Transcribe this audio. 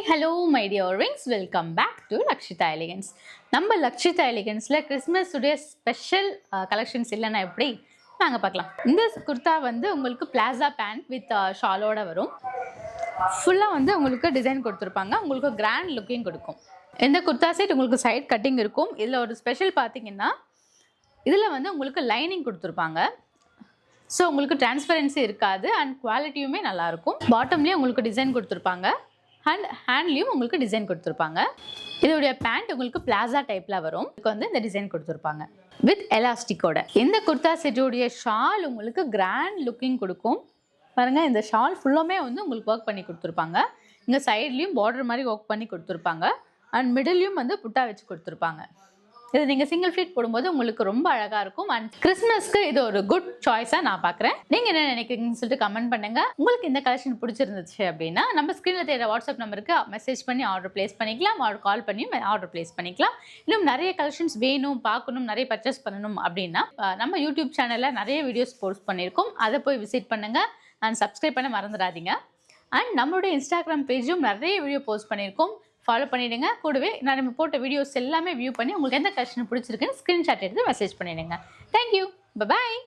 hello my dear rings, welcome back to Lakshita Elegance. நம்ம Lakshitha எலிகன்ஸ்ல Christmas உடைய special collections இல்லைன்னா எப்படி நாங்கள் பார்க்கலாம். இந்த குர்தா வந்து உங்களுக்கு பிளாசா பேண்ட் வித் ஷாலோட வரும். ஃபுல்லாக வந்து உங்களுக்கு டிசைன் கொடுத்துருப்பாங்க, உங்களுக்கு கிராண்ட் லுக்கிங் கொடுக்கும். இந்த குர்தா செட் உங்களுக்கு சைட் கட்டிங் இருக்கும். இதில் ஒரு ஸ்பெஷல் பார்த்தீங்கன்னா இதில் வந்து உங்களுக்கு லைனிங் கொடுத்துருப்பாங்க. ஸோ உங்களுக்கு டிரான்ஸ்பரன்சி இருக்காது அண்ட் குவாலிட்டியுமே நல்லாயிருக்கும். பாட்டம்லேயும் உங்களுக்கு டிசைன் கொடுத்துருப்பாங்க அண்ட் ஹேண்ட்லேயும் உங்களுக்கு டிசைன் கொடுத்துருப்பாங்க. இதோடைய பேண்ட் உங்களுக்கு பிளாசா டைப்பில் வரும். இதுக்கு வந்து இந்த டிசைன் கொடுத்துருப்பாங்க வித் எலாஸ்டிக்கோட. இந்த குர்தா செட்டோடைய ஷால் உங்களுக்கு கிராண்ட் லுக்கிங் கொடுக்கும். பாருங்கள், இந்த ஷால் ஃபுல்லுமே வந்து உங்களுக்கு ஒர்க் பண்ணி கொடுத்துருப்பாங்க. இங்கே சைட்லேயும் பார்டர் மாதிரி ஒர்க் பண்ணி கொடுத்துருப்பாங்க அண்ட் மிடில்லையும் வந்து புட்டா வச்சு கொடுத்துருப்பாங்க. இது நீங்கள் சிங்கிள் ஃப்ளீட் போடும்போது உங்களுக்கு ரொம்ப அழகாக இருக்கும். அண்ட் கிறிஸ்மஸ்க்கு இது ஒரு குட் சாய்ஸாக நான் பார்க்குறேன். நீங்கள் என்ன நினைக்கிறீங்கன்னு சொல்லிட்டு கமெண்ட் பண்ணுங்கள். உங்களுக்கு இந்த கலெக்ஷன் பிடிச்சிருந்துச்சு அப்படின்னா நம்ம ஸ்க்ரீனில் தெரியுற வாட்ஸ்அப் நம்பருக்கு மெசேஜ் பண்ணி ஆர்டர் பிளேஸ் பண்ணிக்கலாம், கால் பண்ணி ஆர்டர் பிளேஸ் பண்ணிக்கலாம். இன்னும் நிறைய கலெக்ஷன்ஸ் வேணும், பார்க்கணும், நிறைய பர்ச்சேஸ் பண்ணணும் அப்படின்னா நம்ம யூடியூப் சேனலில் நிறைய வீடியோஸ் போஸ்ட் பண்ணியிருக்கோம். அதை போய் விசிட் பண்ணுங்கள் அண்ட் சப்ஸ்கிரைப் பண்ண மறந்துடாதீங்க. அண்ட் நம்மளுடைய இன்ஸ்டாகிராம் பேஜும் நிறைய வீடியோ போஸ்ட் பண்ணியிருக்கோம், ஃபாலோ பண்ணிவிடுங்க. கூடவே நான் நம்ம போட்ட வீடியோஸ் எல்லாமே வியூ பண்ணி உங்களுக்கு எந்த கலெக்ஷன் பிடிச்சிருக்குன்னு ஸ்க்ரீன்ஷாட் எடுத்து மெசேஜ் பண்ணிவிடுங்க. தேங்க்யூ, பாய்.